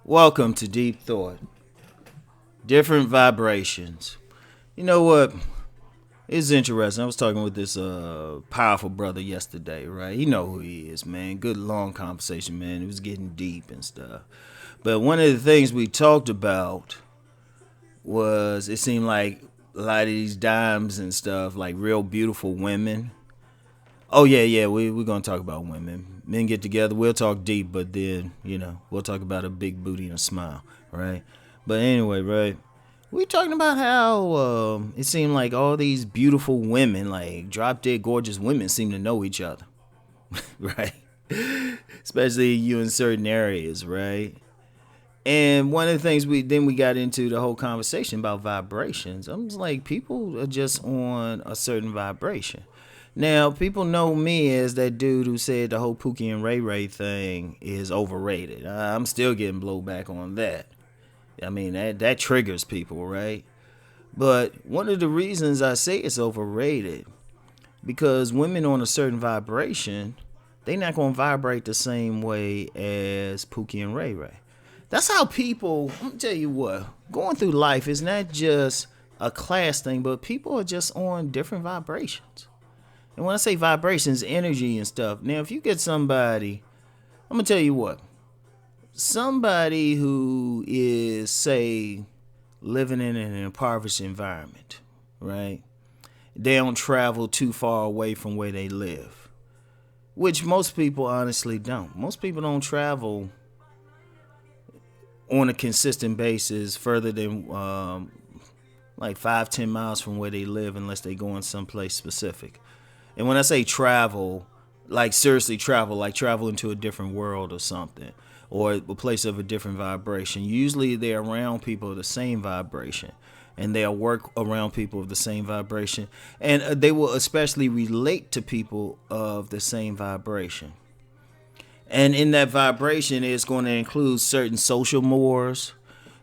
Welcome to Deep Thought. Different vibrations. You know what? It's interesting. I was talking with this powerful brother yesterday, right? You know who he is, man. Good long conversation, man. It was getting deep and stuff. But one of the things we talked about was it seemed like a lot of these dimes and stuff, like real beautiful women. Oh yeah, we're gonna talk about women. Men get together, we'll talk deep, but then, we'll talk about a big booty and a smile, right? But anyway, right? We talking about how it seemed like all these beautiful women, like drop dead gorgeous women, seem to know each other. Right? Especially you in certain areas, right? And one of the things we got into the whole conversation about vibrations. I'm just like, people are just on a certain vibration. Now, people know me as that dude who said the whole Pookie and Ray Ray thing is overrated. I'm still getting blowback on that. I mean, that triggers people, right? But one of the reasons I say it's overrated, because women on a certain vibration, they not going to vibrate the same way as Pookie and Ray Ray. That's how people, I'm going to tell you what, going through life is not just a class thing, but people are just on different vibrations. And when I say vibrations, energy and stuff. Now, if you get somebody, I'm going to tell you what. Somebody who is, say, living in an impoverished environment, right? They don't travel too far away from where they live, which most people honestly don't. Most people don't travel on a consistent basis further than like 5-10 miles from where they live unless they go in someplace specific. And when I say travel, like seriously travel, like travel into a different world or something, or a place of a different vibration. Usually they're around people of the same vibration, and they'll work around people of the same vibration, and they will especially relate to people of the same vibration. And in that vibration, it's going to include certain social mores.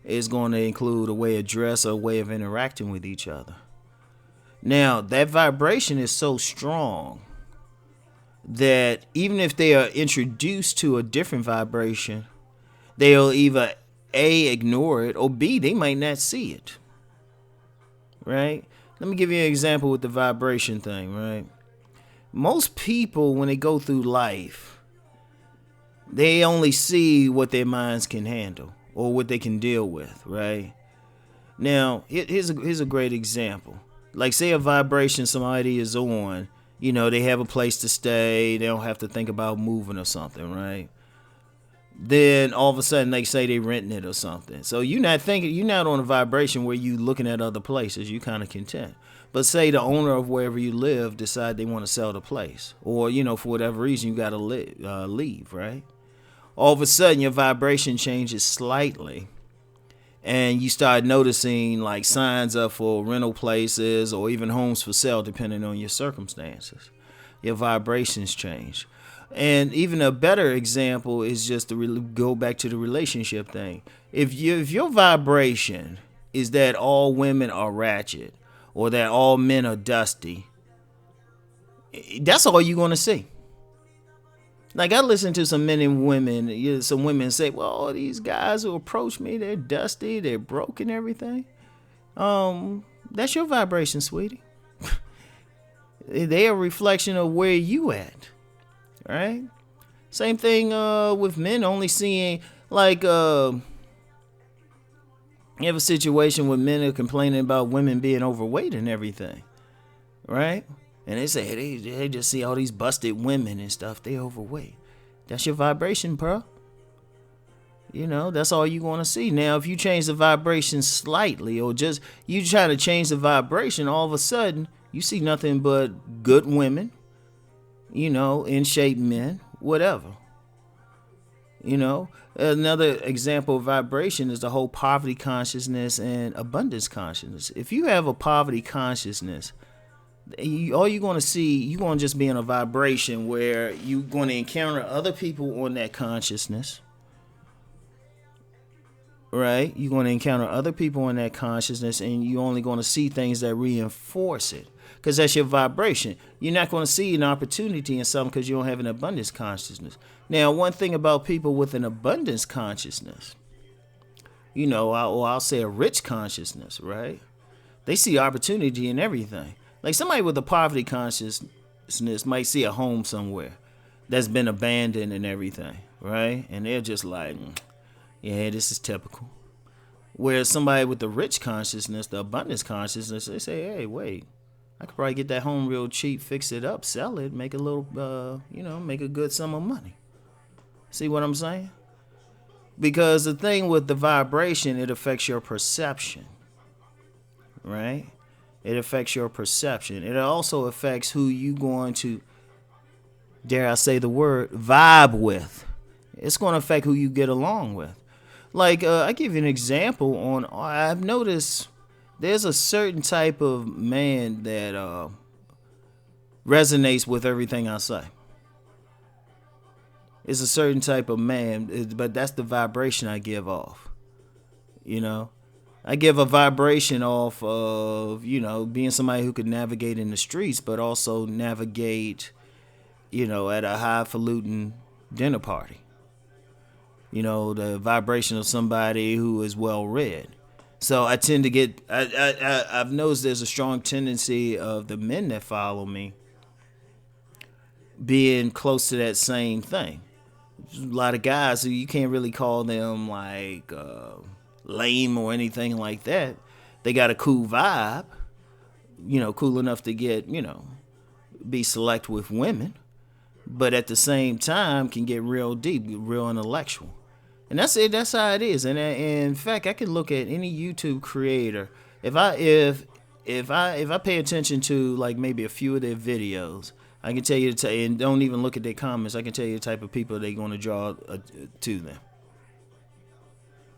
It's going to include a way of dress or a way of interacting with each other. Now, that vibration is so strong that even if they are introduced to a different vibration, they'll either A, ignore it, or B, they might not see it. Right? Let me give you an example with the vibration thing, right? Most people, when they go through life, they only see what their minds can handle or what they can deal with, right? Now, here's a great example. Like, say a vibration somebody is on, they have a place to stay, they don't have to think about moving or something, right? Then all of a sudden they say they renting it or something. So you're not on a vibration where you looking at other places, you kind of content. But say the owner of wherever you live decide they want to sell the place, or for whatever reason you got to leave, right? All of a sudden your vibration changes slightly. And you start noticing like signs up for rental places or even homes for sale, depending on your circumstances. Your vibrations change. And even a better example is just to go back to the relationship thing. If your vibration is that all women are ratchet or that all men are dusty, that's all you're going to see. Like, I listen to some men and women, some women say, well, all these guys who approach me, they're dusty, they're broke and everything. That's your vibration, sweetie. They're a reflection of where you at, right? Same thing with men only seeing, like, you have a situation where men are complaining about women being overweight and everything, right? And they say they just see all these busted women and stuff. They overweight. That's your vibration, bro. That's all you're going to see. Now, if you change the vibration slightly or just you try to change the vibration, all of a sudden you see nothing but good women, in shape men, whatever. Another example of vibration is the whole poverty consciousness and abundance consciousness. If you have a poverty consciousness, all you're going to see, you're going to just be in a vibration where you're going to encounter other people on that consciousness right? You're going to encounter other people in that consciousness, and you're only going to see things that reinforce it, because that's your vibration. You're not going to see an opportunity in something because you don't have an abundance consciousness. Now, one thing about people with an abundance consciousness, I'll say a rich consciousness, right? They see opportunity in everything. Like somebody with a poverty consciousness might see a home somewhere that's been abandoned and everything, right? And they're just like, yeah, this is typical. Whereas somebody with the rich consciousness, the abundance consciousness, they say, hey, wait, I could probably get that home real cheap, fix it up, sell it, make a little, make a good sum of money. See what I'm saying? Because the thing with the vibration, it affects your perception, right? It affects your perception. It also affects who you going to, dare I say the word, vibe with. It's going to affect who you get along with. Like, I give you an example I've noticed there's a certain type of man that resonates with everything I say. It's a certain type of man, but that's the vibration I give off. I give a vibration off of, being somebody who could navigate in the streets, but also navigate, at a highfalutin dinner party. The vibration of somebody who is well read. So I tend to get, I've noticed there's a strong tendency of the men that follow me being close to that same thing. A lot of guys who you can't really call them like lame or anything like that. They got a cool vibe, cool enough to get, be select with women, but at the same time can get real deep, real intellectual. And that's it. That's how it is. And in fact, I can look at any YouTube creator. If I pay attention to like maybe a few of their videos, I can tell you and don't even look at their comments. I can tell you the type of people they're going to draw to them,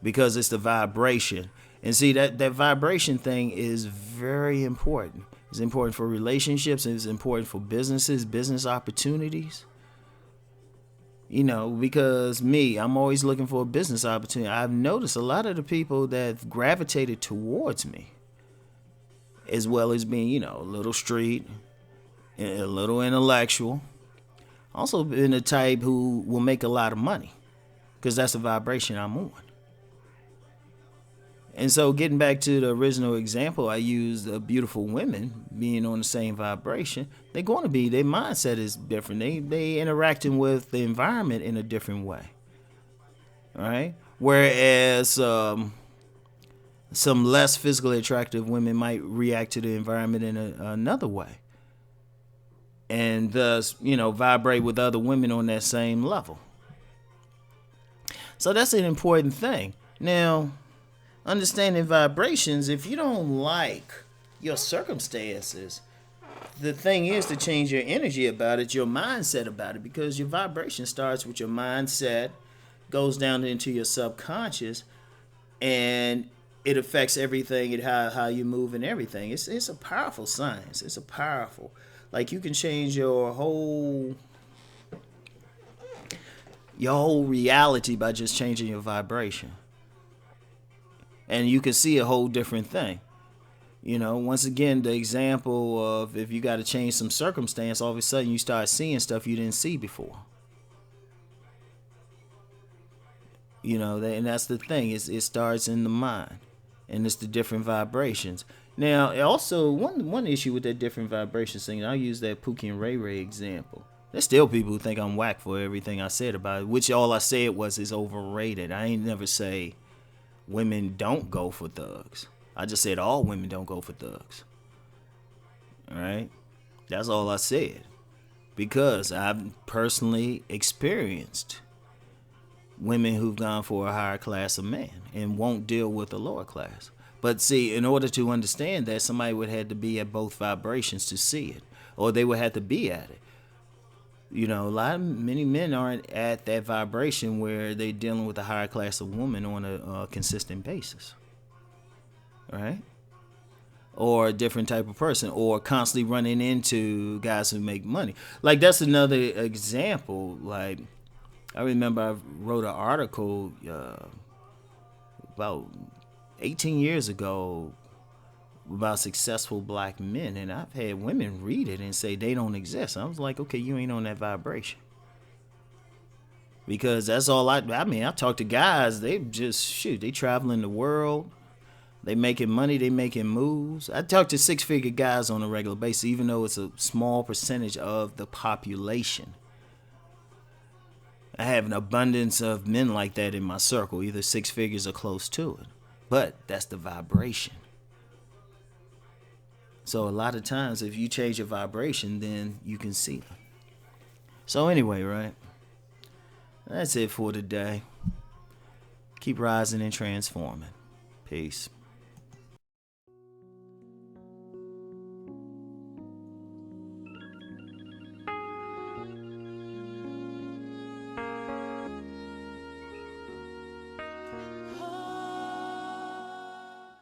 because it's the vibration. And see that vibration thing is very important. It's important for relationships. It's important for businesses, business opportunities. Because I'm always looking for a business opportunity. I've noticed a lot of the people that gravitated towards me, as well as being, a little street, a little intellectual, also been the type who will make a lot of money, because that's the vibration I'm on. And so getting back to the original example, I used beautiful women being on the same vibration. They're going to be, their mindset is different. They interacting with the environment in a different way. All right. Whereas some less physically attractive women might react to the environment in another way. And thus, vibrate with other women on that same level. So that's an important thing. Now, understanding vibrations, if you don't like your circumstances, the thing is to change your energy about it, your mindset about it, because your vibration starts with your mindset, goes down into your subconscious, and it affects everything and how you move and everything. It's a powerful science. It's a powerful, like you can change your whole reality by just changing your vibration. And you can see a whole different thing. Once again, the example of if you got to change some circumstance, all of a sudden you start seeing stuff you didn't see before. And that's the thing. It starts in the mind, and it's the different vibrations. Now, also one issue with that different vibrations thing, I'll use that Pookie and Ray Ray example. There's still people who think I'm whack for everything I said about it, which all I said was is overrated. I ain't never say women don't go for thugs. I just said all women don't go for thugs. All right? That's all I said. Because I've personally experienced women who've gone for a higher class of man and won't deal with a lower class. But see, in order to understand that, somebody would have to be at both vibrations to see it. Or they would have to be at it. Many men aren't at that vibration where they're dealing with a higher class of woman on a consistent basis. Right? Or a different type of person, or constantly running into guys who make money. Like, that's another example. Like, I remember I wrote an article about 18 years ago about successful black men, and I've had women read it and say they don't exist. I was like, okay, you ain't on that vibration. Because that's all I mean, I talk to guys, they just, shoot, they traveling the world. They making money, they making moves. I talk to six-figure guys on a regular basis, even though it's a small percentage of the population. I have an abundance of men like that in my circle, either six figures or close to it. But that's the vibration. So a lot of times, if you change your vibration, then you can see them. So anyway, right? That's it for today. Keep rising and transforming. Peace.